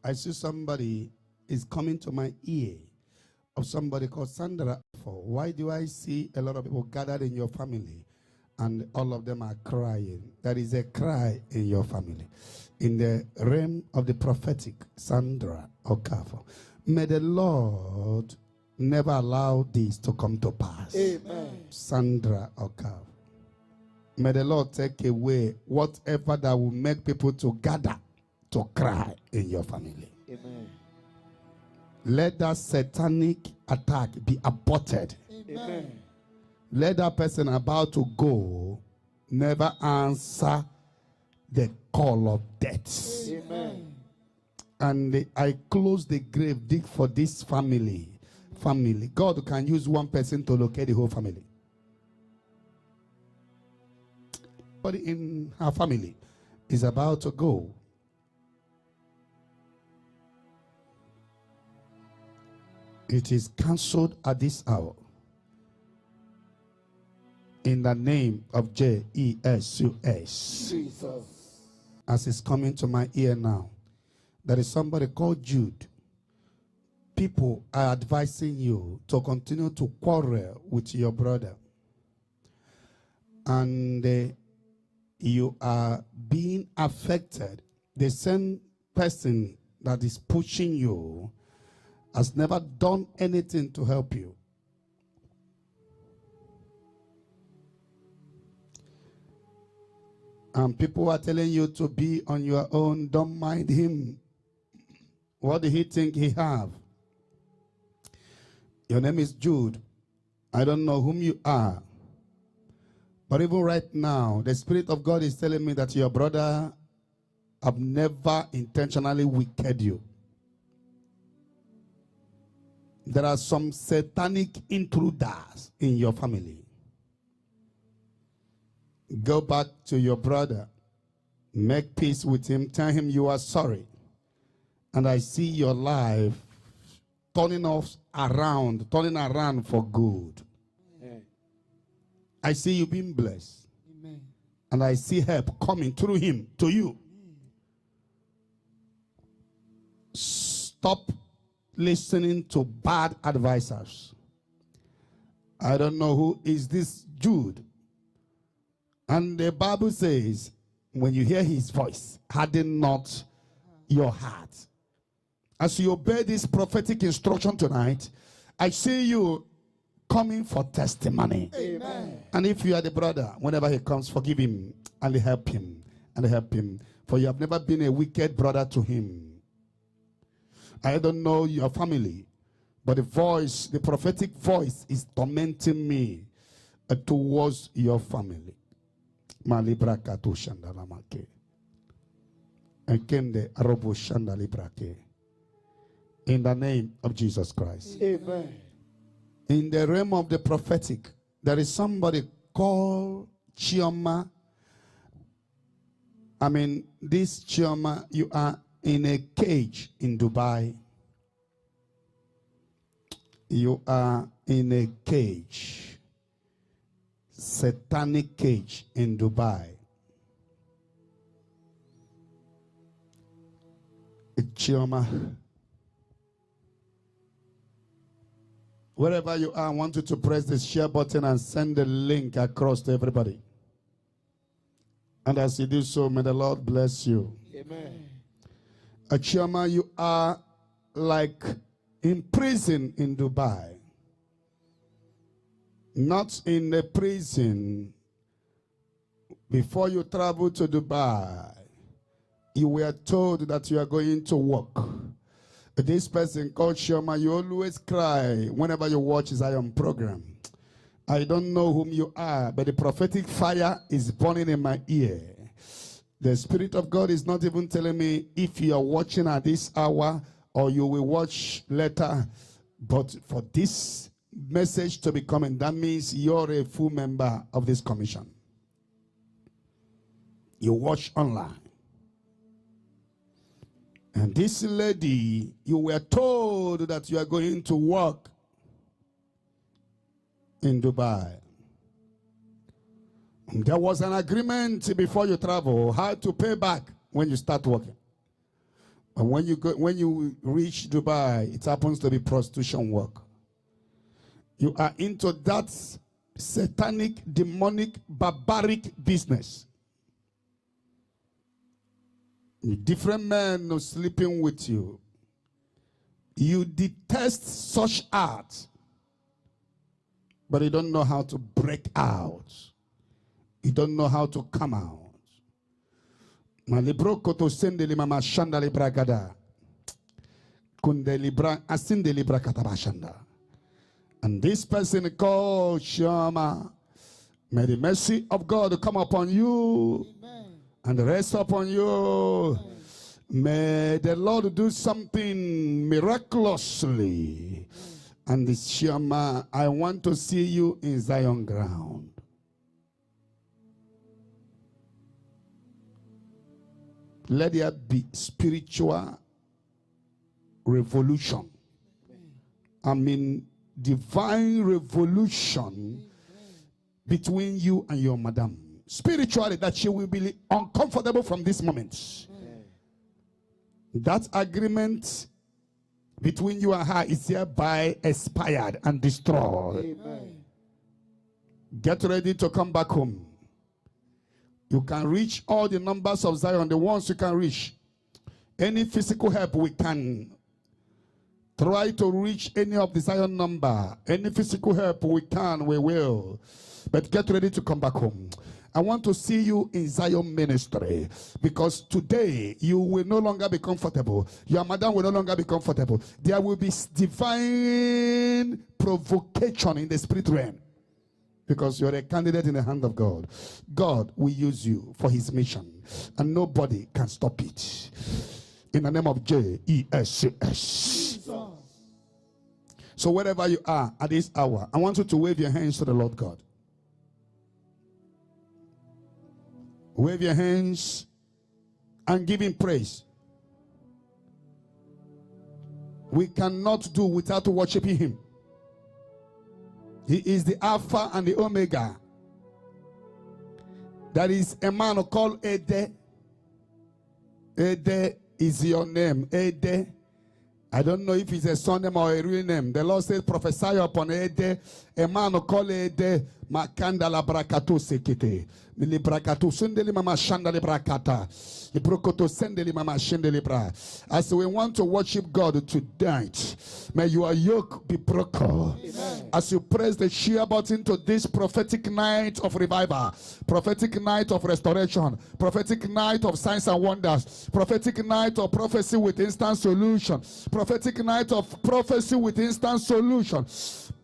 I see somebody is coming to my ear of somebody called Sandra. Why do I see a lot of people gathered in your family and all of them are crying? There is a cry in your family. In the realm of the prophetic, Sandra Okafo, may the Lord never allow this to come to pass. Amen. Sandra Okafo. May the Lord take away whatever that will make people to gather to cry in your family. Amen. Let that satanic attack be aborted. Amen. Let that person about to go never answer the call of death. Amen. And I close the grave dig for this family. God can use one person to locate the whole family. But in her family is about to go. It is cancelled at this hour. In the name of Jesus. Jesus. As it's coming to my ear now, there is somebody called Jude. People are advising you to continue to quarrel with your brother. And you are being affected. The same person that is pushing you has never done anything to help you. And people are telling you to be on your own. Don't mind him. What did he think he have? Your name is Jude. I don't know whom you are. But even right now, the Spirit of God is telling me that your brother have never intentionally wicked you. There are some satanic intruders in your family. Go back to your brother. Make peace with him. Tell him you are sorry. And I see your life turning around for good. Amen. I see you being blessed. Amen. And I see help coming through him to you. Stop listening to bad advisors. I don't know who is this Jude. And the Bible says, when you hear his voice, harden not your heart. As you obey this prophetic instruction tonight, I see you coming for testimony. Amen. And if you are the brother, whenever he comes, forgive him and help him. And help him. For you have never been a wicked brother to him. I don't know your family, but the prophetic voice is tormenting me towards your family. Malibrakatu shandalamake. Ekende arobo shandalibrake. In the name of Jesus Christ. Amen. In the realm of the prophetic, there is somebody called Chioma. This Chioma, you are in a cage in Dubai. You are in a cage. Satanic cage in Dubai. Chioma. Wherever you are, I want you to press the share button and send the link across to everybody. And as you do so, may the Lord bless you. Amen. Chioma, you are like in prison in Dubai. Not in a prison. Before you travel to Dubai, you were told that you are going to work. This person called Chioma, you always cry whenever you watch his Zion program. I don't know whom you are, but the prophetic fire is burning in my ear. The Spirit of God is not even telling me if you are watching at this hour or you will watch later. But for this message to be coming, that means you're a full member of this commission. You watch online. And this lady, you were told that you are going to work in Dubai. And there was an agreement before you travel how to pay back when you start working. And when you reach Dubai, it happens to be prostitution work. You are into that satanic, demonic, barbaric business. Different men are sleeping with you. You detest such art, but you don't know how to break out. You don't know how to come out. And this person called Shama, may the mercy of God come upon you. Amen. And rest upon you. Amen. May the Lord do something miraculously. And this Shama, I want to see you in Zion ground. Let there be spiritual revolution. I mean, divine revolution between you and your madam. Spiritually, that she will be uncomfortable from this moment. That agreement between you and her is hereby expired and destroyed. Amen. Get ready to come back home. You can reach all the numbers of Zion, the ones you can reach. Any physical help we can. Try to reach any of the Zion number. Any physical help we can, we will. But get ready to come back home. I want to see you in Zion ministry, because today you will no longer be comfortable. Your madam will no longer be comfortable. There will be divine provocation in the spirit realm, because you're a candidate in the hand of God. God will use you for his mission, and nobody can stop it. In the name of Jesus. So wherever you are at this hour, I want you to wave your hands to the Lord God. Wave your hands and give him praise. We cannot do without worshiping him. He is the Alpha and the Omega. There is a man called Ede. Ede is your name. Ede. I don't know if it's a surname or a real name. The Lord says, prophesy upon Ede. A man called Ede. Makanda la brakato sekete. Mili brakato sendeli mama shanda le brakata. Ibrokoto sendeli mama shendeli bra. As we want to worship God tonight, may your yoke be broken. Amen. As you press the share button to this prophetic night of revival, prophetic night of restoration, prophetic night of signs and wonders, prophetic night of prophecy with instant solution, prophetic night of prophecy with instant solution.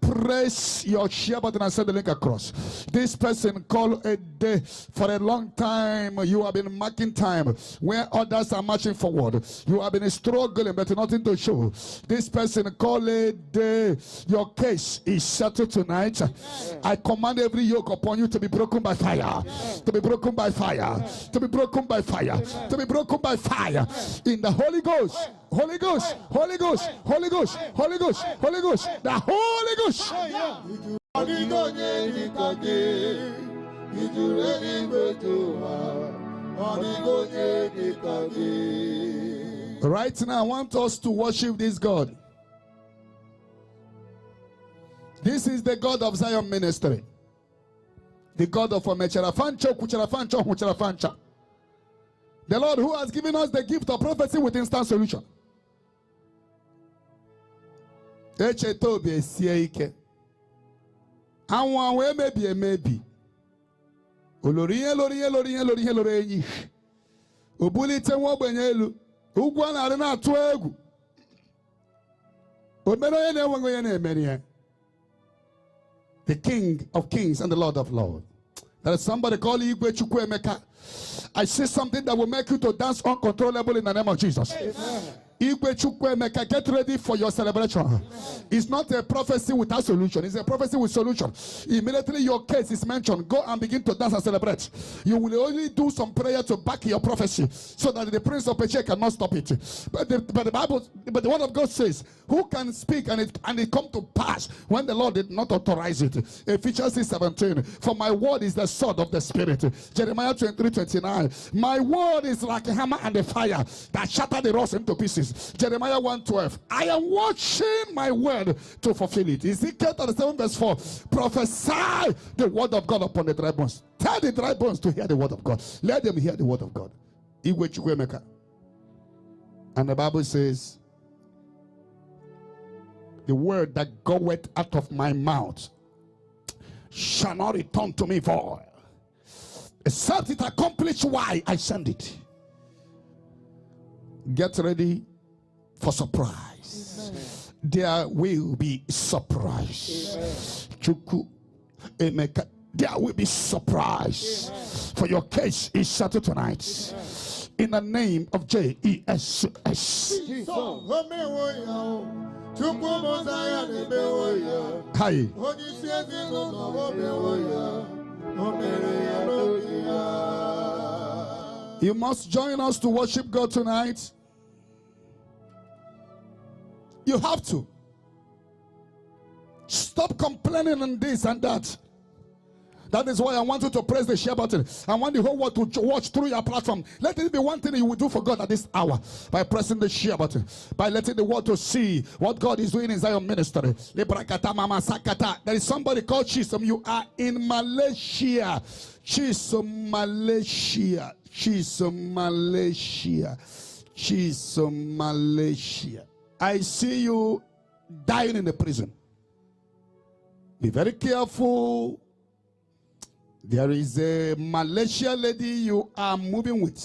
Press your share button and send the link across. This person called a day. For a long time, you have been marking time where others are marching forward. You have been struggling, but nothing to show. This person called a day. Your case is settled tonight. I command every yoke upon you to be broken by fire. To be broken by fire. To be broken by fire. To be broken by fire. In the Holy Ghost. Holy Ghost, Holy Ghost, Holy Ghost, Holy Ghost, Holy Ghost, the Holy Ghost. Right now, I want us to worship this God. This is the God of Zion ministry. The God of Omecharafancho, Kucharafancho, Hucharafancha. The Lord who has given us the gift of prophecy with instant solution. Echetobi esie ike. Anwa we maybe. Oloriye loriye. Obulite nwa ogbenye elu. Ugwu a na-arị na-atụ egwu. Omere onye na-enweghị onye na-emeri ya. The King of Kings and the Lord of Lords. There is somebody called Igwe Chukwuemeka. I see something that will make you to dance uncontrollable in the name of Jesus. Amen. Get ready for your celebration. It's not a prophecy without solution. It's a prophecy with solution. Immediately your case is mentioned, go and begin to dance and celebrate. You will only do some prayer to back your prophecy so that the prince of Persia cannot stop it. But the word of God says, who can speak and it come to pass when the Lord did not authorize it? Ephesians 6:17. For my word is the sword of the spirit. Jeremiah 23:29. My word is like a hammer and a fire that shatter the rocks into pieces. Jeremiah 1:12. I am watching my word to fulfill it. Ezekiel 37:4. Prophesy the word of God upon the dry bones. Tell the dry bones to hear the word of God. Let them hear the word of God. And the Bible says, the word that goeth out of my mouth shall not return to me void, except it accomplish why I send it. Get ready for surprise. Amen. There will be surprise. Amen. There will be surprise. Amen. For your case is settled tonight. Amen. In the name of Jesus. Hi. You must join us to worship God tonight. You have to. Stop complaining on this and that. That is why I want you to press the share button. I want the whole world to watch through your platform. Let it be one thing you will do for God at this hour. By pressing the share button. By letting the world to see what God is doing in Zion ministry. There is somebody called Chisom. You are in Malaysia. Chisom, Malaysia. Chisom, Malaysia. Chisom, Malaysia. I see you dying in the prison. Be very careful. There is a Malaysia lady you are moving with.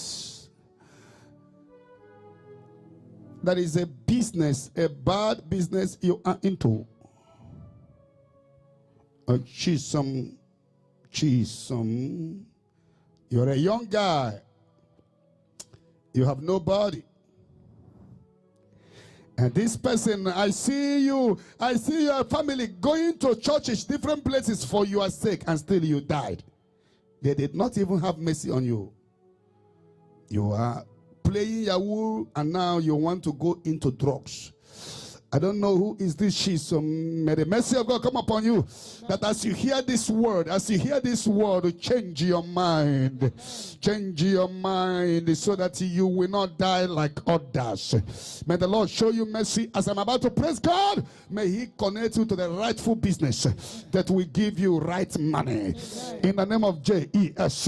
That is a business, a bad business you are into. Chisom. You're a young guy. You have nobody. And this person, I see your family going to churches, different places for your sake, and still you died. They did not even have mercy on you. You are playing Yahoo, and now you want to go into drugs. I don't know who is this Chisom. May the mercy of God come upon you. That as you hear this word, change your mind. Change your mind so that you will not die like others. May the Lord show you mercy. As I'm about to praise God, may He connect you to the rightful business that will give you right money. In the name of Jesus.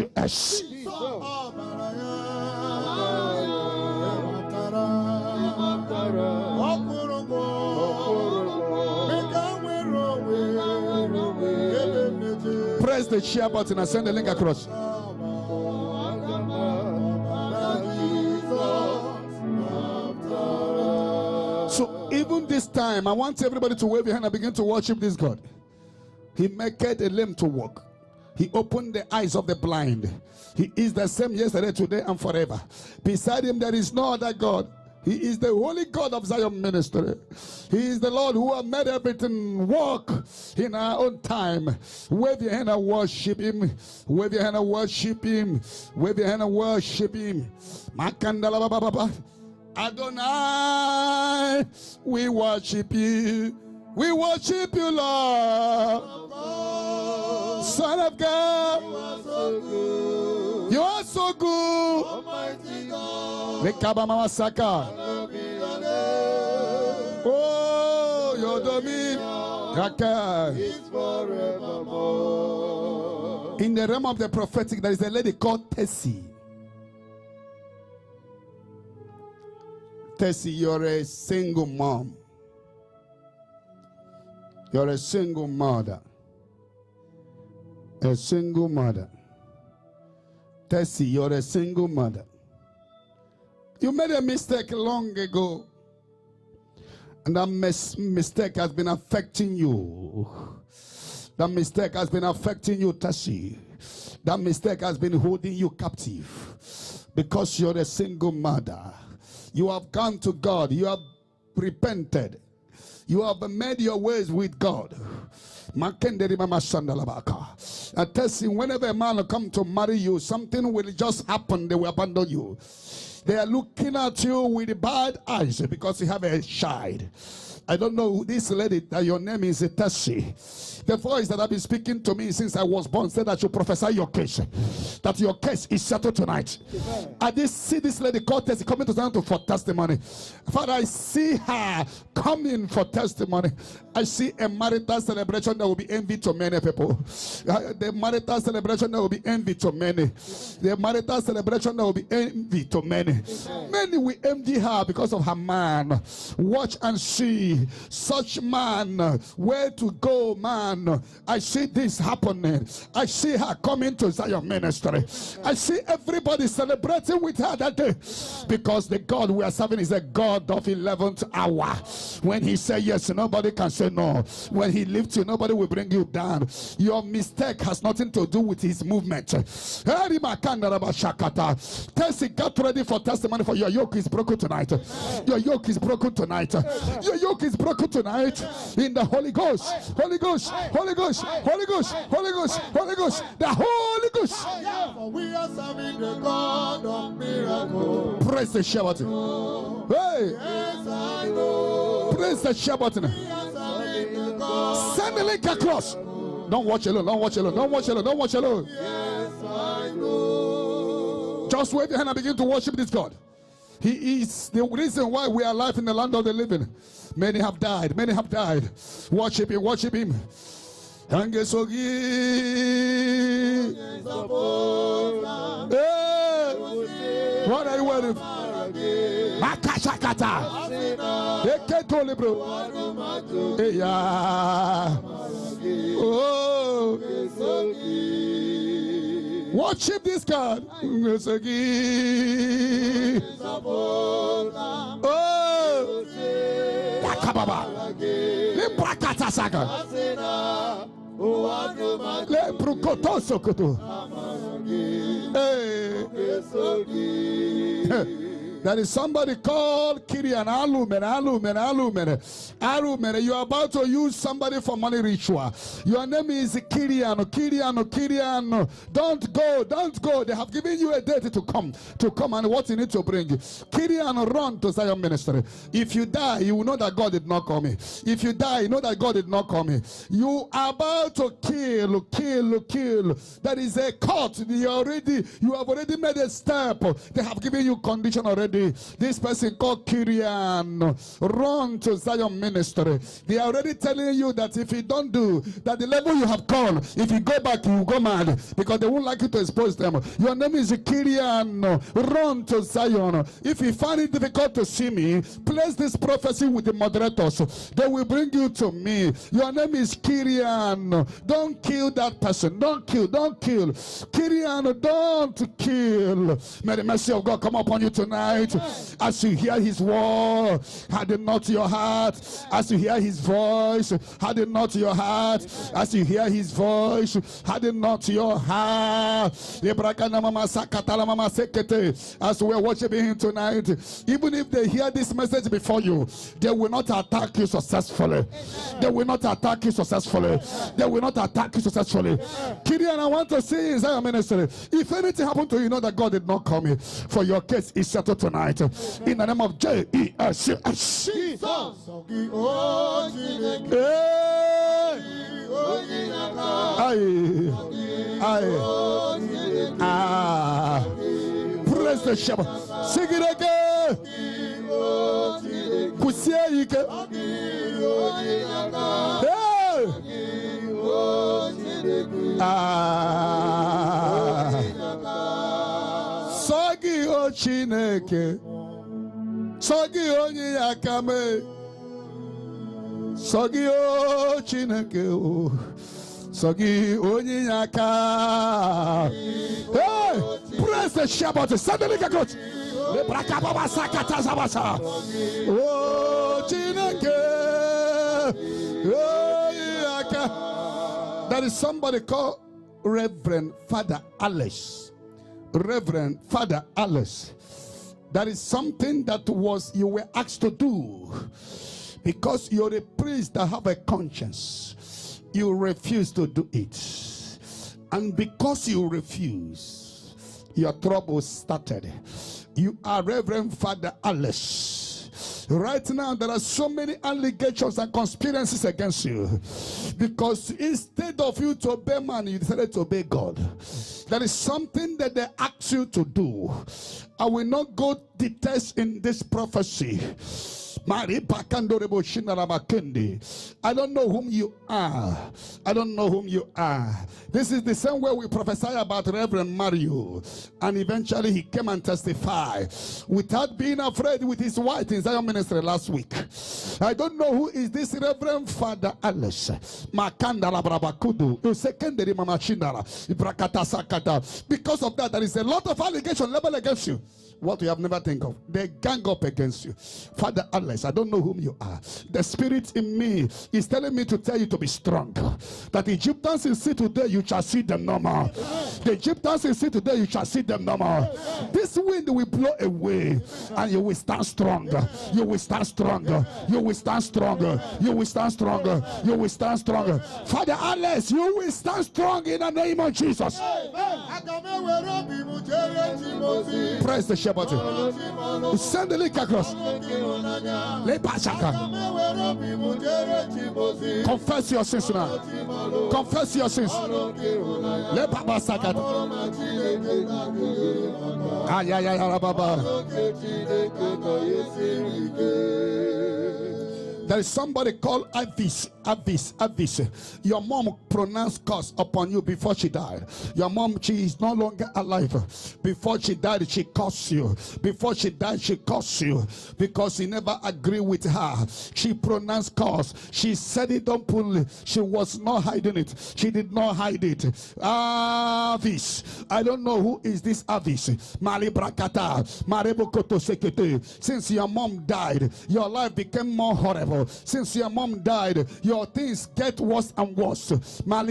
Press the share button and send the link across. So even this time, I want everybody to wave your hand and begin to worship this God. He maketh a lame to walk. He opened the eyes of the blind. He is the same yesterday, today, and forever. Beside Him there is no other God. He is the holy God of Zion ministry. He is the Lord who has made everything work in our own time. Wave your hand and worship Him. Wave your hand and worship Him. Wave your hand and worship Him. Adonai, we worship You. We worship You, Lord. Son of God, You are so good. You are so good. Almighty God. Oh, Your dominion is forevermore. In the realm of the prophetic, there is a lady called Tessie. Tessie, you're a single mom. You're a single mother. A single mother. Tessie, you're a single mother. You made a mistake long ago. And that mistake has been affecting you. That mistake has been affecting you, Tessie. That mistake has been holding you captive. Because you're a single mother. You have gone to God. You have repented. You have made your ways with God. I tell you, whenever a man will come to marry you, something will just happen. They will abandon you. They are looking at you with bad eyes because you have a child. I don't know this lady that your name is Tessie. The voice that has been speaking to me since I was born said that you prophesy your case. That your case is settled tonight. I did see this lady called Tessie coming to stand for testimony. Father, I see her coming for testimony. I see a marital celebration that will be envy to many people. The marital celebration that will be envy to many. The marital celebration that will be envy to many. Many will envy her because of her man. Watch and see. Such man, where to go, man. I see this happening. I see her coming to Zion ministry. I see everybody celebrating with her that day, because the God we are serving is a God of 11th hour. When he says yes, nobody can say no. When he lifts you, nobody will bring you down. Your mistake has nothing to do with his movement. Tessie, get ready for testimony, for your yoke is broken tonight. Your yoke is broken tonight. Your yoke is broken tonight in the Holy Ghost. Holy Ghost, Holy Ghost, Holy Ghost, Holy Ghost, Holy Ghost, the Holy Ghost. We are serving the God of miracles. Praise the Shabbat. Hey, Yes, I know. praise the Shabbat. We are serving the God. Send the link across. Don't watch alone, don't watch alone, don't watch alone, don't watch alone. Yes, I know. Just wave your hand and begin to worship this God. He is the reason why we are alive in the land of the living. Many have died. Many have died. Worship him. Worship him. Hey, what are you waiting for? Makashakata. Eketole bro. Hey, yeah. Oh. Worship this God. Oh. Yakababa. Lebrakata saga. Lebrukoto sokoto. Hey. There is somebody called Kirian Alumen. You are about to use somebody for money ritual. Your name is Kirian. Don't go. They have given you a date to come and what you need to bring. Kirian, run to Zion ministry. If you die, you will know that God did not call me. If you die, you know that God did not call me. You are about to kill. That is a court. You have already made a step. They have given you condition already. This person called Kirian, run to Zion ministry. They are already telling you that if you don't do that, the level you have gone, if you go back, you will go mad, because they won't like you to expose them. Your name is Kirian. Run to Zion. If you find it difficult to see me, place this prophecy with the moderators. They will bring you to me. Your name is Kirian. Don't kill that person. Don't kill. Kirian, don't kill. May the mercy of God come upon you tonight. As you hear his word, harden not your heart. As you hear his voice, harden not your heart. As you hear his voice, harden not your heart. As we are worshiping him tonight, even if they hear this message before you, they will not attack you successfully. They will not attack you successfully. Kirian, I want to see in Zion ministry. If anything happened to you, know that God did not come here. For your case is settled tonight. In the name of Jesus. Praise the shepherd. Sing it again. Sogi o Chineke, Sogi onye yakame, Sogi o Chineke, Sogi onye yaka. Hey, praise the Shabbat. Suddenly get good. Le brakababa sakata zabasa. Oh Chineke, oh yaka. There is somebody called Reverend Father Alice. Reverend Father Alice. That is something that you were asked to do. Because you're a priest that have a conscience, you refuse to do it. And because you refuse, your trouble started. You are Reverend Father Alice. Right now, there are so many allegations and conspiracies against you. Because instead of you to obey man, you decided to obey God. There is something that they ask you to do. I will not go details in this prophecy. I don't know whom you are. I don't know whom you are. This is the same way we prophesy about Reverend Mario. And eventually he came and testified without being afraid with his wife in Zion ministry last week. I don't know who is this Reverend Father Alice. Because of that, there is a lot of allegation leveled against you. What you have never think of. They gang up against you. Father Alice, I don't know whom you are. The spirit in me is telling me to tell you to be strong. That the Egyptians you see today, you shall see them no more. The Egyptians you see today, you shall see them no more. This wind will blow away and you will stand stronger. You will stand stronger. You will stand stronger. You will stand stronger. You will stand stronger. Father Alice, you will stand strong in the name of Jesus. Praise the shepherd. Send the link across. Confess your sins now. Confess your sins. There is somebody called Avis. Your mom pronounced curse upon you before she died. Your mom, she is no longer alive. Before she died, she cursed you. Before she died, she cursed you because you never agree with her. She pronounced curse. She said it openly. She was not hiding it. She did not hide it. Avis. I don't know who is this Avis. Since your mom died, your life became more horrible. Since your mom died, your things get worse and worse. I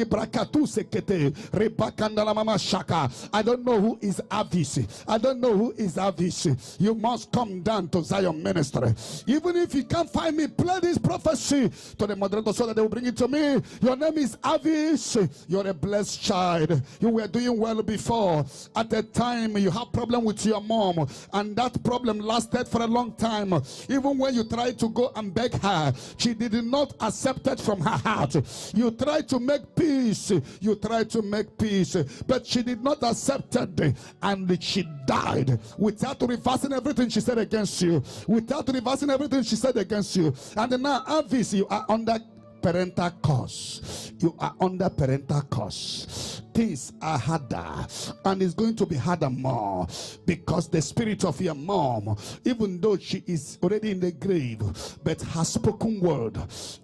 don't know who is Avis. I don't know who is Avis. You must come down to Zion ministry. Even if you can't find me, play this prophecy to the moderator so that they will bring it to me. Your name is Avis. You're a blessed child. You were doing well before. At the time you have problem with your mom, and that problem lasted for a long time. Even when you tried to go and beg her, she did not accept it from her heart. You tried to make peace. You tried to make peace, but she did not accept it, and she died without reversing everything she said against you. Without reversing everything she said against you. And now, obviously, you are under parental curse. You are under parental curse. Things are harder, and it's going to be harder more, because the spirit of your mom, even though she is already in the grave, but her spoken word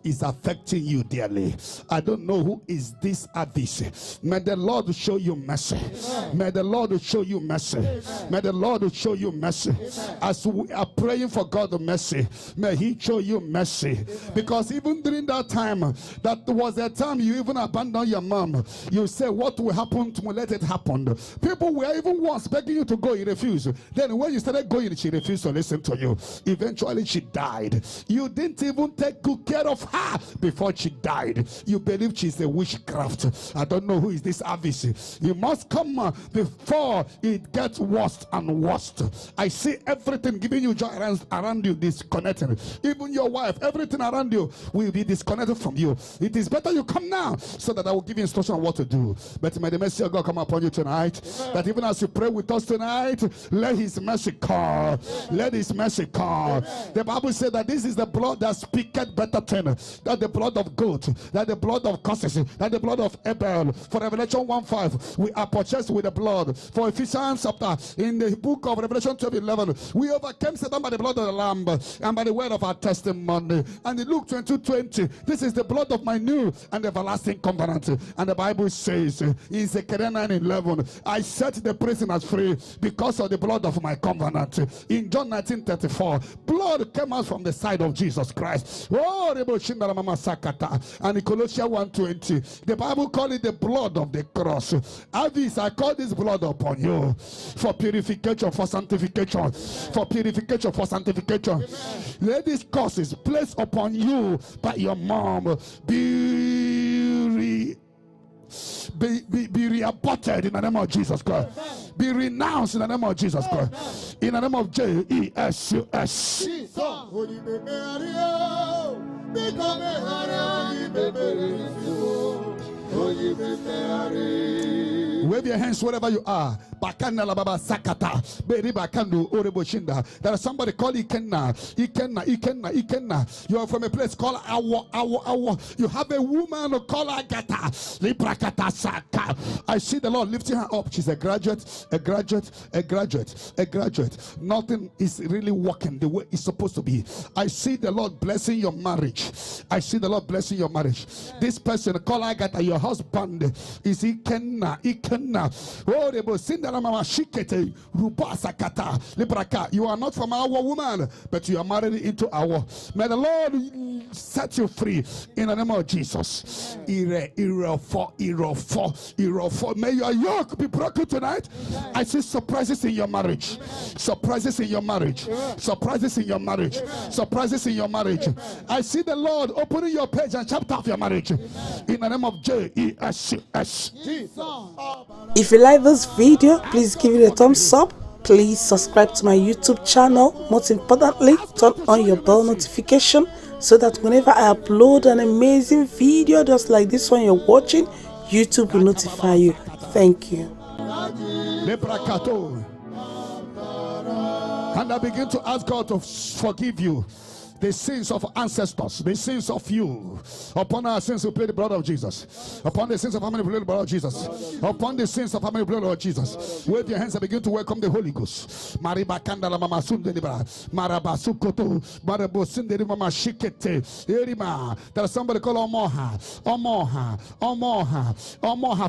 is affecting you dearly. I don't know who is this Avis. May the Lord show you mercy. May the Lord show you mercy. May the Lord show you mercy. As we are praying for God's mercy, may He show you mercy. Because even during that time, that was a time you even abandoned your mom. You say, what will happen to me? Let it happen. People were even once begging you to go, you refused. Then when you started going, she refused to listen to you. Eventually she died. You didn't even take good care of her before she died. You believe she's a witchcraft. I don't know who is this Avis. You must come before it gets worse and worse. I see everything giving you joy around you disconnecting. Even your wife, everything around you will be disconnected from you. It is better you come now so that I will give you instruction on what to do. But may the mercy of God come upon you tonight. Amen. That even as you pray with us tonight, let His mercy come. Let His mercy come. Amen. The Bible said that this is the blood that speaketh better thing than the blood of goat, that the blood of curses, that the blood of Abel. For Revelation 1:5, we are purchased with the blood. For Ephesians chapter, in the book of Revelation 12:11, we overcame Satan by the blood of the Lamb and by the word of our testimony. And in Luke 22:20, this is the blood of my new and everlasting covenant. And the Bible says in Zechariah 9:11. I set the prisoners free because of the blood of my covenant. In John 19:34, blood came out from the side of Jesus Christ. Oh, and in Colossians 1:20, the Bible called it the blood of the cross. Avis, I call this blood upon you for purification, for sanctification, for purification, for sanctification. Let these curses placed upon you by your mom be reaborted in the name of Jesus Christ. Be renounced in the name of Jesus Christ. In the name of Jesus. Wave your hands wherever you are. There is somebody called Ikenna. You are from a place called Awo. You have a woman called Agatha. I see the Lord lifting her up. She's a graduate. Nothing is really working the way it's supposed to be. I see the Lord blessing your marriage. This person called Agatha, your husband is Ikenna. Oh, you are not from our woman, but you are married into our. May the Lord set you free in the name of Jesus. May your yoke be broken tonight. I see surprises in your marriage. Surprises in your marriage. I see the Lord opening your page and chapter of your marriage in the name of Jesus. If you like this video, please give it a thumbs up. Please subscribe to my YouTube channel. Most importantly, turn on your bell notification so that whenever I upload an amazing video just like this one you're watching, YouTube will notify you. Thank you. And I begin to ask God to forgive you the sins of ancestors, the sins of you. Upon our sins, we plead the blood of Jesus. Upon the sins of family, we plead the blood of Jesus. Upon the sins of family, we plead the blood of Jesus. Wave your hands and begin to welcome the Holy Ghost. There is somebody called Omoha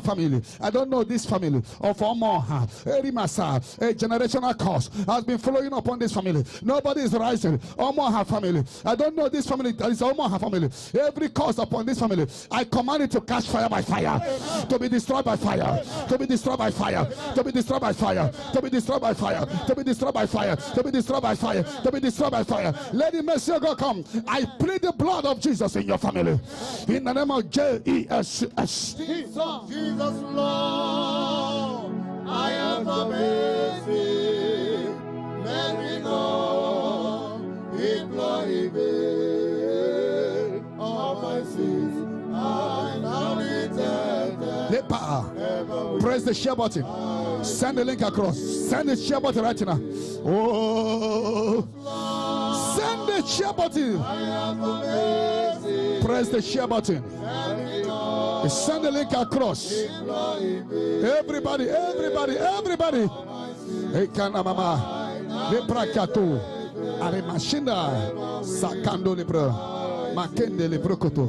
family. I don't know this family of Omoha. A generational curse has been following upon this family. Nobody is rising. Omoha family. I don't know this family. That is Omaha family. Every curse upon this family, I command it to catch fire by fire, to be destroyed by fire, to be destroyed by fire, to be destroyed by fire, to be destroyed by fire, to be destroyed by fire, to be destroyed by fire, to be destroyed by fire. Let the mercy of God come. I plead the blood of Jesus in your family. In the name of Jesus. Jesus, Lord, I am amazing. Let me go. Employ me all my sins. I now press the share button. Send the link across. Send the share button right now. Oh, send the share button. Press the share button. Send the link across. Everybody. Aremashinda Sakando Libra Makende Librokoto.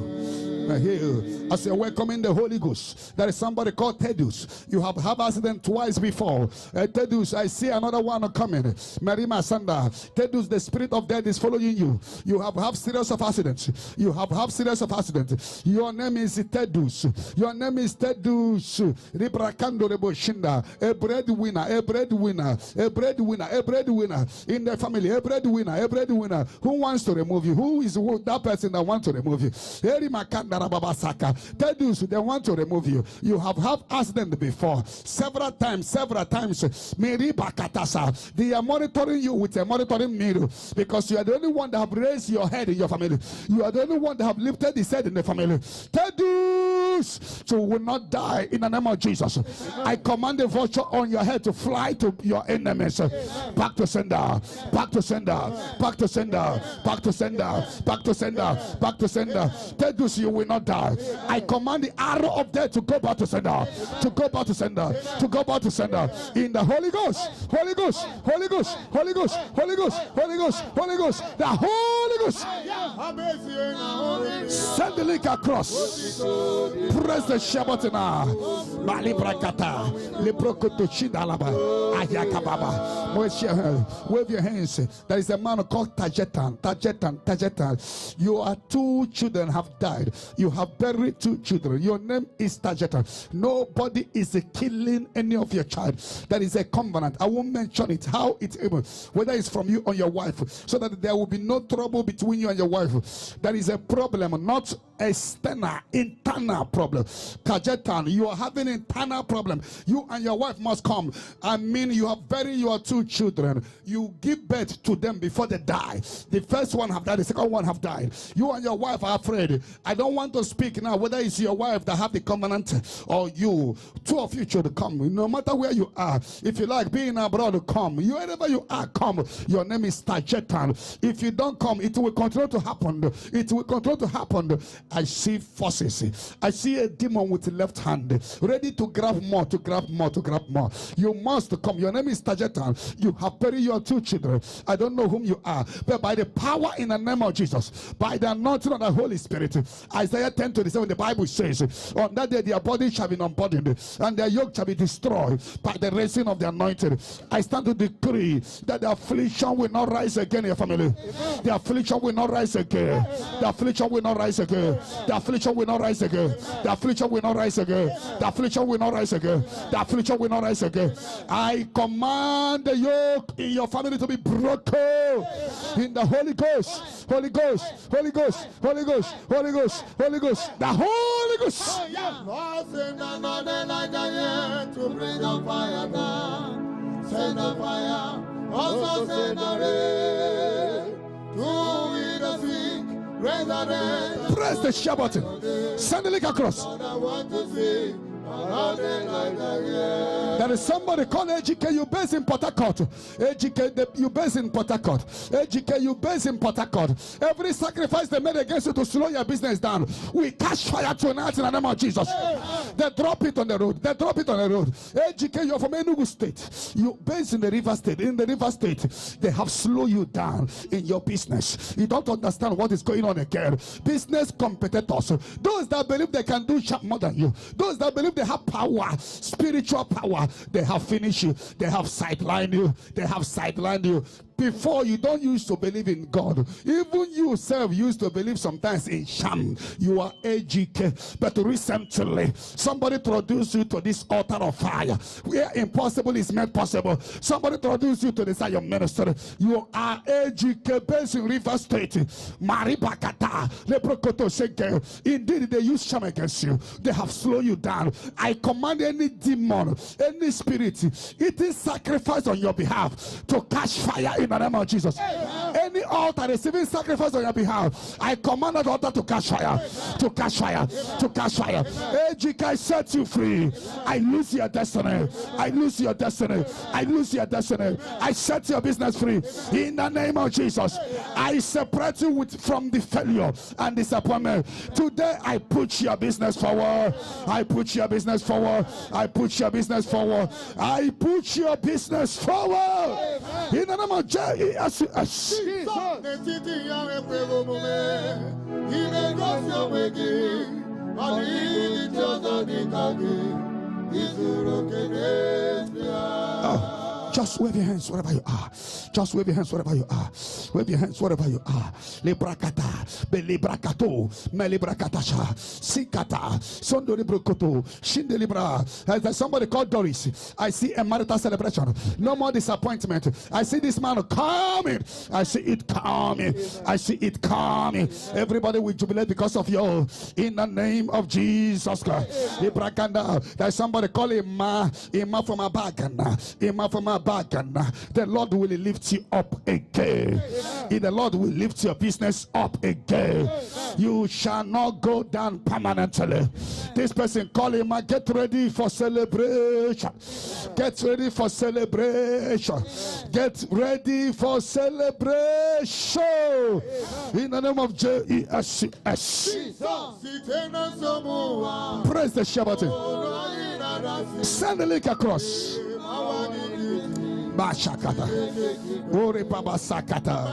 As you're welcoming the Holy Ghost, there is somebody called Tedus. You have had accident twice before. Tedus, I see another one coming. Marima Sanda. Tedus, the spirit of death is following you. You have series of accidents. Your name is Tedus. Ribrakando Reboshinda. A breadwinner in the family. A breadwinner. Who wants to remove you? Who is that person that wants to remove you? Tedus, they want to remove you. You have had accident before several times. They are monitoring you with a monitoring mirror because you are the only one that have raised your head in your family. You are the only one that have lifted his head in the family. Tedus, so you will not die in the name of Jesus. I command the vulture on your head to fly to your enemies. Back to sender. Tedus, you will not die. I command the arrow of death to go back to sender. In the Holy Ghost. The Holy Ghost. Send the link across. Press the share button now. Mali brakata. Lebrokoto chidalaba. Ayakababa. Wave your hands. There is a man called Tajetan. You are 2 children have died. You have buried 2 children. Your name is Tajetan. Nobody is killing any of your child. There is a covenant. I won't mention it. How it's able. Whether it's from you or your wife. So that there will be no trouble between you and your wife. There is a problem, not external, internal problem. Tajetan, you are having internal problem. You and your wife must come. I mean, you have buried your 2 children. You give birth to them before they die. The first one have died, the second one have died. You and your wife are afraid. I don't want to speak now whether it's your wife that have the covenant or you. 2 of you should come. No matter where you are. If you like being abroad, come. Wherever you are, come. Your name is Tajetan. If you don't come, it will continue to happen. It will continue to happen. I see forces. I see a demon with the left hand ready to grab more, to grab more, to grab more. You must come. Your name is Tajetan. You have buried your 2 children. I don't know whom you are, but by the power in the name of Jesus, by the anointing of the Holy Spirit, Isaiah 10:27, the Bible says, on that day their body shall be unburdened and their yoke shall be destroyed by the raising of the anointed. I stand to decree that the affliction will not rise again in your family. The affliction will not rise again. The affliction will not rise again. The affliction will not rise again. The affliction will not rise again. The affliction will not rise again. The affliction will not rise again. I command the yoke in your family to be broken in the Holy Ghost. Holy Ghost. Holy Ghost. Holy Ghost. Holy Ghost. Holy Ghost. The Holy Ghost. To bring the fire down. Send the fire. Also send the rain. To eat the sick. Raise the dead. Press the share button. Send the link across. There is somebody called AGK, you based in Port Harcourt. AGK, you based in Port Harcourt. AGK, you based in Port Harcourt. Every sacrifice they made against you to slow your business down, we catch fire tonight in the name of Jesus. They drop it on the road. They drop it on the road. AGK, you're from Enugu State. You based in the River State. In the River State, they have slowed you down in your business. You don't understand what is going on again. Business competitors, those that believe they can do more than you, those that believe they have power, spiritual power, they have finished you. They have sidelined you. They have sidelined you. Before, you don't used to believe in God. Even you yourself used to believe sometimes in sham. You are AGK. But recently, somebody introduced you to this altar of fire where impossible is made possible. Somebody introduced you to this Zion ministry. You are AGK based in River State. Maribakata. Leprokoto Sheke. Indeed, they use sham against you. They have slowed you down. I command any demon, any spirit, it is sacrifice on your behalf to catch fire in the name of Jesus. Any altar receiving sacrifice on your behalf, I command that altar to catch fire, to catch fire, to catch fire. AGK, set you free. I lose your destiny. I lose your destiny. I lose your destiny. I set your business free in the name of Jesus. I separate you from the failure and disappointment. Today I put your business forward. I put your business forward. I put your business forward. I put your business forward in the name of Jesus. Just wave your hands wherever you are. Just wave your hands wherever you are. Wave your hands wherever you are. Librakata, Belibrakato, Melibrakatasha, Sikata, Sondolibrokoto, Shindelibra. There's somebody called Doris. I see a marital celebration. No more disappointment. I see this man coming. I see it coming. I see it coming. Everybody will jubilate because of you. In the name of Jesus Christ. Librakanda. There's somebody called Ima from a bagana. Ima from a bagana. The Lord will lift you up again. The Lord will lift your business up again. You shall not go down permanently. This person call him, get ready for celebration. Get ready for celebration. Get ready for celebration. In the name of Jesus. Press the share button. Send the link across. Bashakata. Ore Baba Sakata.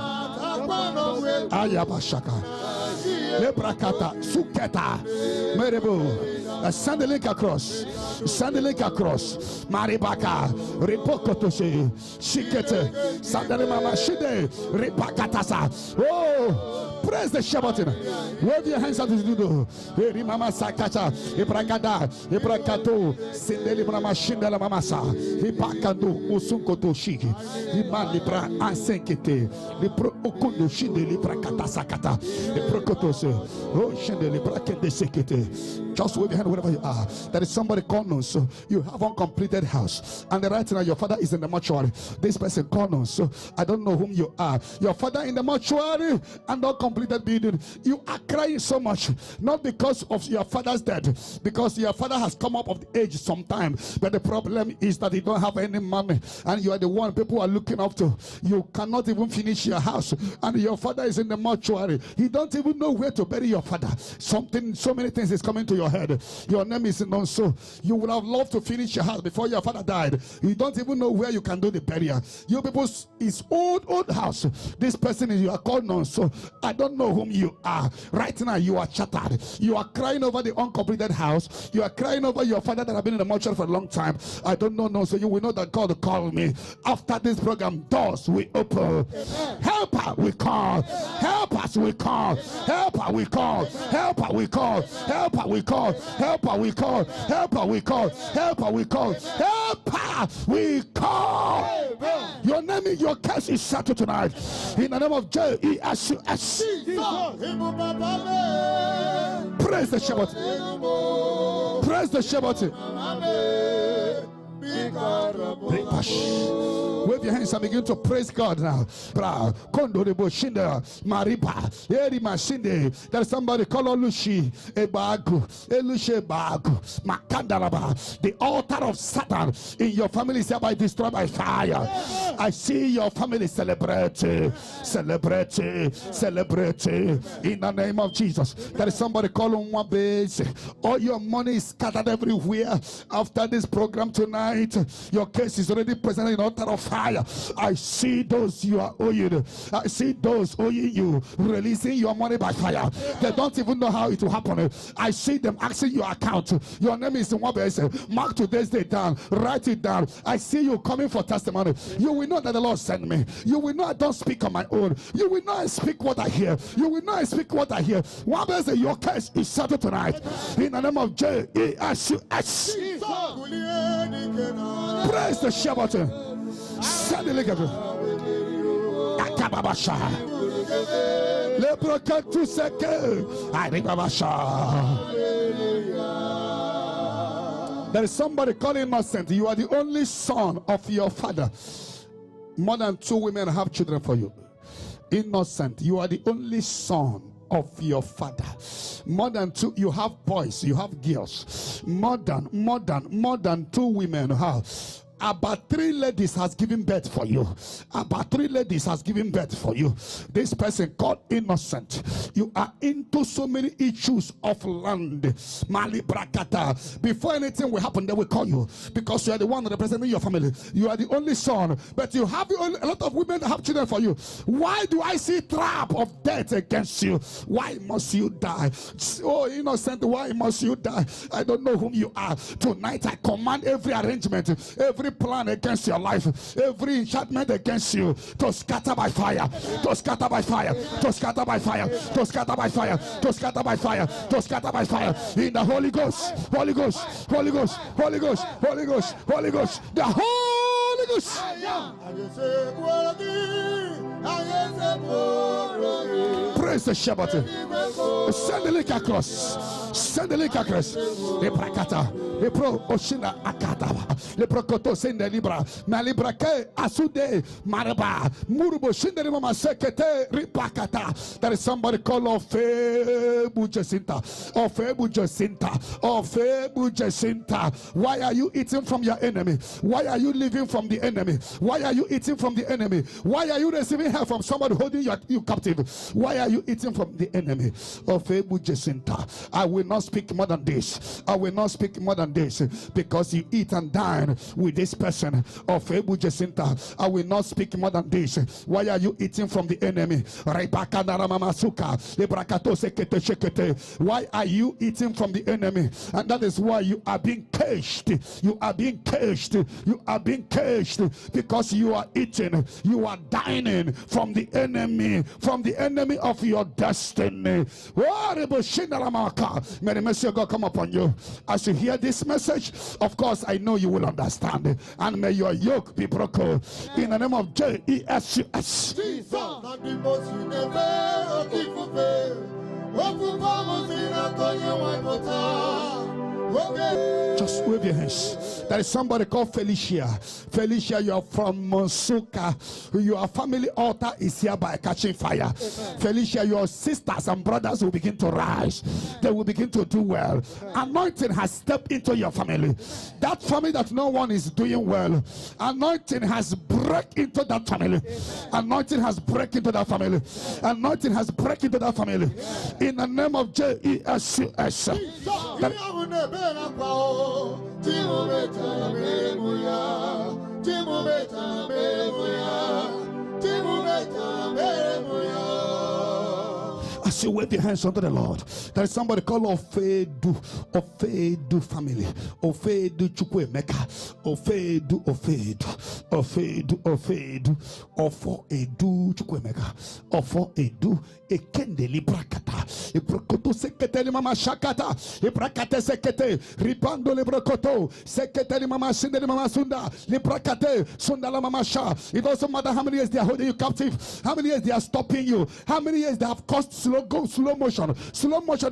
Ayabashaka. Lebrakata. Suketa. Merebo. Send the link across. Send the link across. Maribaka. Ripokotoshe. Shikete. Sandale mama shide. Ripakatasa. Oh. Press the share button. Wave your hands out to do. Eri mama sakacha. Ibrakada. Ibrakato. Sindeli mama shindela mamasa. Ibakando. Usunkoto shiki. Iman libra ansenkete. Libro okundo shinde libra kata sakata. Ibrokotose. Oh shinde libra kende sekete. Just wave your hand wherever you are. There is somebody called us. So you have uncompleted house. And right now your father is in the mortuary. This person called us. So I don't know whom you are. Your father in the mortuary and uncompleted building. You are crying so much. Not because of your father's death. Because your father has come up of the age sometime. But the problem is that you don't have any money. And you are the one people are looking up to. You cannot even finish your house. And your father is in the mortuary. He don't even know where to bury your father. So many things is coming to your head. Your name is known, so you would have loved to finish your house before your father died. You don't even know where you can do the burial. You people is old house. This person is, you are called known, so I don't know whom you are. Right now you are shattered. You are crying over the uncompleted house. You are crying over your father that have been in the mortuary for a long time. I don't know, no, so you will know that God will call me. After this program, doors will open. Helper we call. Helpers we call. Helper we call. Helper we call. Helper we call. Helper we call. Helper we call. Helper we call. Helper we call. Your name in your case is settled tonight. In the name of Jesus. Praise the Shabbat. Praise the Shabbat. Wave your hands and begin to praise God now. There's somebody called Olushi Ebagu. Elushe Bagu. Makandaraba. The altar of Satan in your family is hereby destroyed by fire. I see your family celebrating. Celebrating. Celebrating. In the name of Jesus. There is somebody called Mwabese. All your money is scattered everywhere. After this program tonight, your case is already presented in altar of fire. I see those you are owing. I see those owing you releasing your money by fire. They don't even know how it will happen. I see them asking your account. Your name is Nwabese. Mark today's day down. Write it down. I see you coming for testimony. You will know that the Lord sent me. You will know I don't speak on my own. You will know I speak what I hear. You will know I speak what I hear. Nwabese, your case is settled tonight. In the name of Jesus. Praise the Shabbat. Send the link. Akababasha. Lebrokatu seke. Aribabasha. There is somebody called innocent. You are the only son of your father. More than 2 women have children for you. Innocent. You are the only son of your father. More than 2, you have boys, you have girls. More than 2 women have. About 3 ladies has given birth for you. About 3 ladies has given birth for you. This person called innocent. You are into so many issues of land. Mali Brakata. Before anything will happen, they will call you. Because you are the one representing your family. You are the only son. But you have a lot of women that have children for you. Why do I see trap of death against you? Why must you die? Oh, innocent, why must you die? I don't know whom you are. Tonight I command every arrangement, every plan against your life, every enchantment against you to scatter by fire, to scatter by fire, to scatter by fire, to scatter by fire, to scatter by fire, to scatter by fire. In the Holy Ghost, Holy Ghost, Holy Ghost, Holy Ghost, Holy Ghost, Holy Ghost, the Holy Ghost. Praise the Shabbat. Send the link across. Send the link across. Le prakata, le pro oshina akataba, le prokoto sende libra, na libra ke asude maraba, murubo shinde mama sekete ripakata. There is somebody called Ofebu Jacinta. Ofebu Jacinta. Ofebu Jacinta. Why are you eating from your enemy? Why are you living from the enemy? Why are you eating from the enemy? Why are you receiving help from somebody holding you captive? Why are you you eating from the enemy of Ebu Jacinta? I will not speak more than this. I will not speak more than this, because you eat and dine with this person of Ebu Jacinta. I will not speak more than this. Why are you eating from the enemy? Why are you eating from the enemy? And that is why you are being caged. You are being caged. You are being caged because you are eating. You are dining from the enemy of your destiny. May the mercy of God come upon you as you hear this message. Of course, I know you will understand, and may your yoke be broken in the name of Jesus. Just wave your hands. There is somebody called Felicia. Felicia, you are from Monsuka. Your family altar is hereby catching fire. Amen. Felicia, your sisters and brothers will begin to rise. They will begin to do well. Anointing has stepped into your family. That family that no one is doing well. Anointing has break into that family. Anointing has break into that family. Anointing has break into that family. In the name of Jesus. As you wave your hands unto the Lord, there is somebody called Ofedu family. Ofedu Chukwemeka. Ofedu Chukwemeka. Ofedu Ekende Librakata. Ibrokoto sekete mama shakata. Ibrakate sekete. Ribando librokoto. Sekete mama sinde mama sunda. Librakate sunda la mama sha. It doesn't matter how many years they are holding you captive. How many years they are stopping you. How many years they have caused slow motion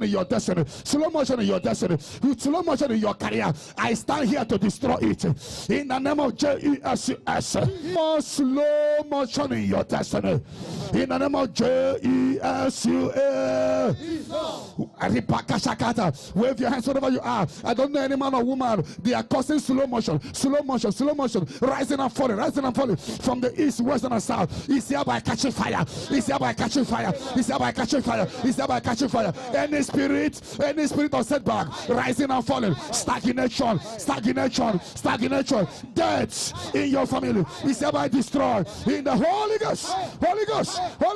in your destiny, slow motion in your destiny, slow motion in your career. I stand here to destroy it in the name of Jesus. More slow motion in your destiny in the name of Jesus. Wave your hands wherever you are. I don't know any man or woman. They are causing slow motion, rising and falling from the east, west, and south. It's hereby catching fire. It's hereby catching fire. It's hereby catching fire. It's hereby catching fire. Any spirit of setback, rising and falling, stagnation, death in your family is hereby destroyed in the Holy Ghost. The Holy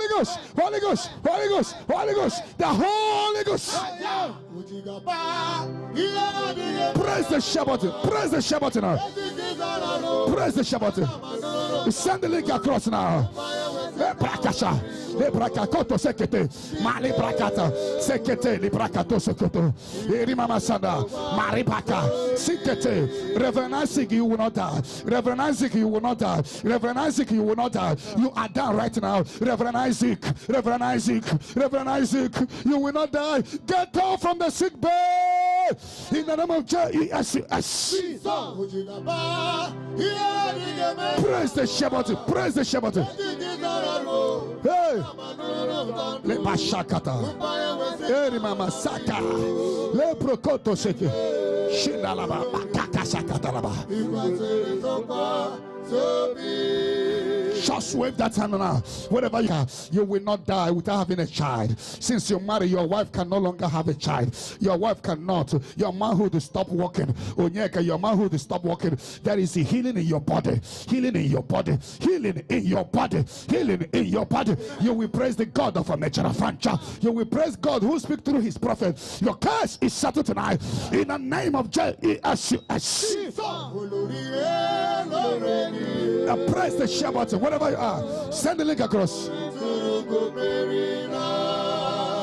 Ghost. Praise the Shabbat. Now. Praise the Shabbat. Send the link across now. Lebrakakoto sekete, mali brakata, sekete, librakato sokoto, erimama sanda, maribaka, sekete, Reverend Isaac, you will not die. Reverend Isaac, you will not die. Reverend Isaac, you will not die. You are down right now. Reverend Isaac, you will not die. Get out from the sick bed in the name of Jesus. Praise the Shabbat. Hey, le mashakata, eri mama saka, le prokoto seke, shinalaba, makaka sakatalaba. Just wave that hand now. Whatever you are, you will not die without having a child. Since you're married, your wife can no longer have a child. Your wife cannot. Your manhood is stop working. Onyeka, your manhood is stop working. There is a healing in your body. Healing in your body. You will praise the God of a natural franchise. You will praise God who speaks through his prophet. Your curse is settled tonight in the name of Jesus. Praise the Shabbat. Whatever you are, send the link across.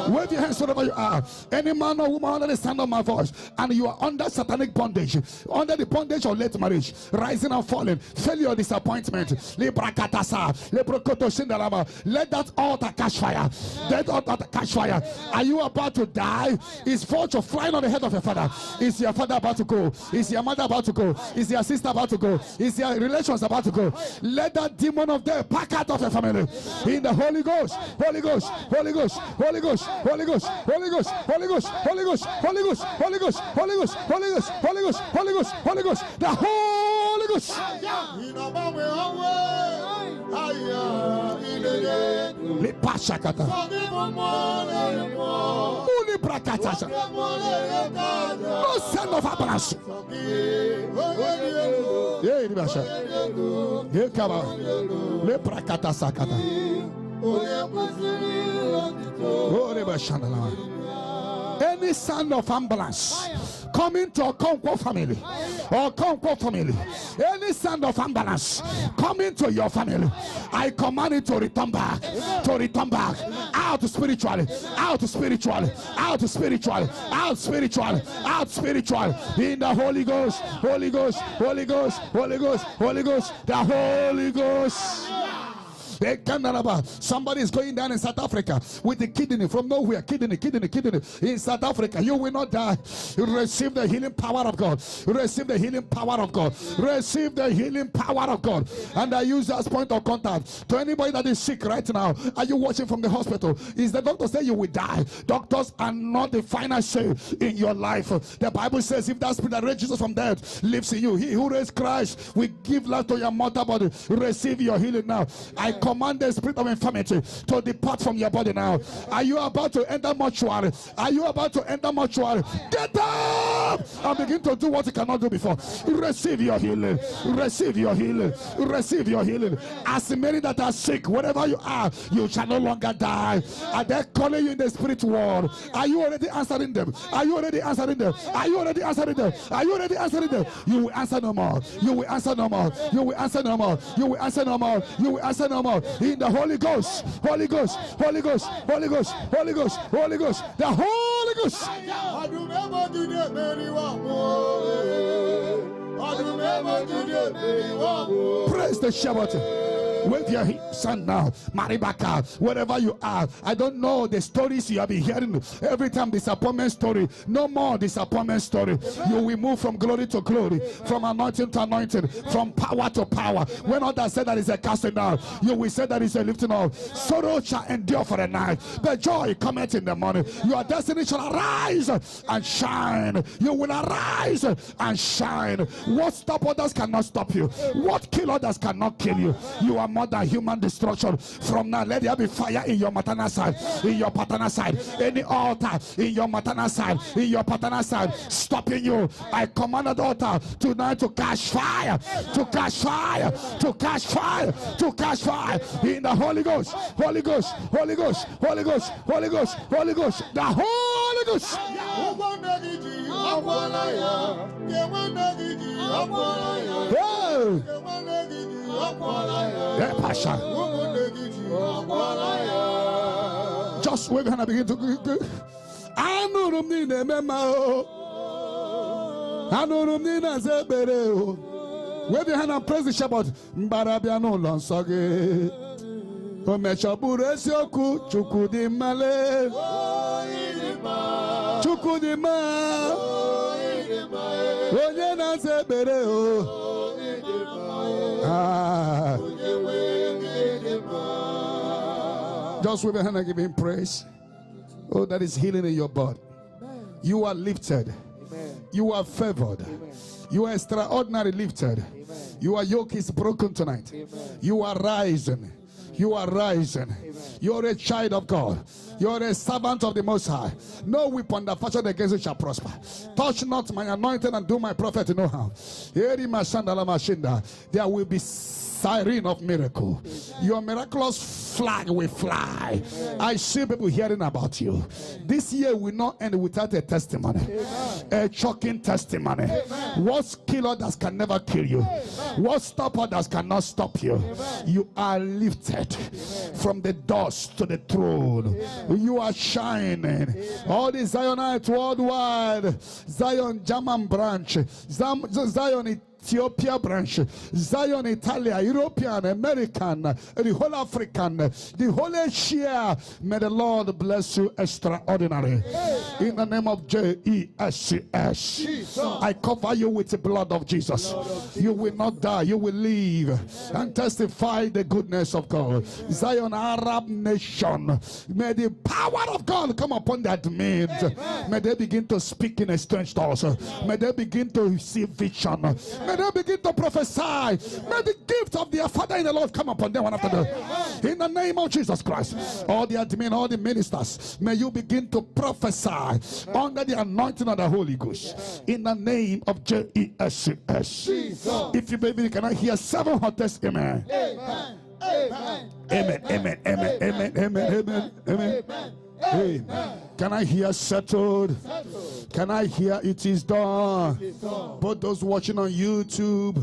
Wave your hands wherever you are. Any man or woman under the sound of my voice, and you are under satanic bondage, under the bondage of late marriage, rising and falling, failure, disappointment. Let that altar catch fire. That altar catch fire. Are you about to die? Is vulture flying on the head of your father? Is your father about to go? Is your mother about to go? Is your sister about to go? Is your relations about to go? Let that demon of death pack out of your family. In the Holy Ghost. The Holy Ghost. Le pashakata. Uli prakata. No son of Abraham. Yeah, Basha. Yeah, Kaba. Le prakata sakata. Any son of ambulance coming to a Conquer family or Conquer family, any son of ambulance coming to your family, I command it to return back, out spiritually, out spiritually, out spiritually, out spiritually, out spiritually, in the Holy Ghost, Holy Ghost, Holy Ghost, Holy Ghost, Holy Ghost, the Holy Ghost. Somebody is going down in South Africa with the kidney from nowhere. Kidney in South Africa. You will not die. You receive the healing power of God. Receive the healing power of God. Receive the healing power of God. And I use that as point of contact to anybody that is sick right now. Are you watching from the hospital? Is the doctor say you will die? Doctors are not the final say in your life. The Bible says if that spirit that raised Jesus from death lives in you, he who raised Christ will give life to your mortal body. Receive your healing now. I command the spirit of infirmity to depart from your body now. Are you about to enter mortuary? Are you about to enter mortuary? Get up and begin to do what you cannot do before. Receive your healing. Receive your healing. Receive your healing. As many that are sick, wherever you are, you shall no longer die. Are they calling you in the spirit world? Are you already answering them? Are you already answering them? Are you already answering them? Are you already answering them? You will answer no more. You will answer no more. You will answer no more. You will answer no more. You will answer no more. In the Holy Ghost, Holy Ghost, Holy Ghost, Holy Ghost, Holy Ghost, Holy Ghost, the Holy Ghost. Praise the Shabbat. Wave your son now, Maribaka, wherever you are. I don't know the stories you have been hearing. Every time disappointment story. No more disappointment story. You will move from glory to glory, from anointing to anointing, from power to power. When others say that is a casting down, you will say that is a lifting up. Sorrow shall endure for a night, but joy cometh in the morning. Your destiny shall arise and shine. You will arise and shine. What stop others cannot stop you. What kill others cannot kill you. You are more than human destruction. From now, let there be fire in your maternal side, in your paternal side, any altar in your maternal side, in your paternal side, stopping you. I command the altar tonight to catch fire, to catch fire, to catch fire, to catch fire in the Holy Ghost, Holy Ghost, Holy Ghost, Holy Ghost, Holy Ghost, Holy Ghost, the Holy Ghost. Just wave and begin to go. I know the meaning, I know the meaning. Wave your hand and praise the Shabbat. Mbarabiano Lonsage. Omechaburesioku Chukudimale. Chukudima. Onyena Zebere. Just with your hand and give him praise. Oh, that is healing in your body. You are lifted. You are favored. You are extraordinarily lifted. Your yoke is broken tonight. You are rising. You are rising. You are a child of God. You are a servant of the Most High. No weapon that fashioned against you shall prosper. Touch not my anointing and do my prophet no harm. There will be siren of miracle. Your miraculous flag will fly. I see people hearing about you. This year will not end without a testimony. A shocking testimony. What kill others can never kill you. What stop others cannot stop you. You are lifted from the dust to the throne. You are shining. All the Zionites worldwide, Zion German branch, Zion Ethiopia branch, Zion Italia, European, American, the whole African, the whole Asia. May the Lord bless you extraordinarily. In the name of JESCS, I cover you with the blood of Jesus. You will not die, you will live and testify the goodness of God. Zion Arab nation, may the power of God come upon that means. May they begin to speak in a strange tongue. May they begin to receive vision. May they begin to prophesy. May the gift of their Father in the Lord come upon them one after the other. In the name of Jesus Christ. All the admin, all the ministers, may you begin to prophesy under the anointing of the Holy Ghost. In the name of Jesus. If you baby, can I hear 7 hottest amen? Amen. Amen. Amen. Amen. Amen. Amen. Amen. Amen. Amen. Can I hear settled? Can I hear it is done? But those watching on YouTube,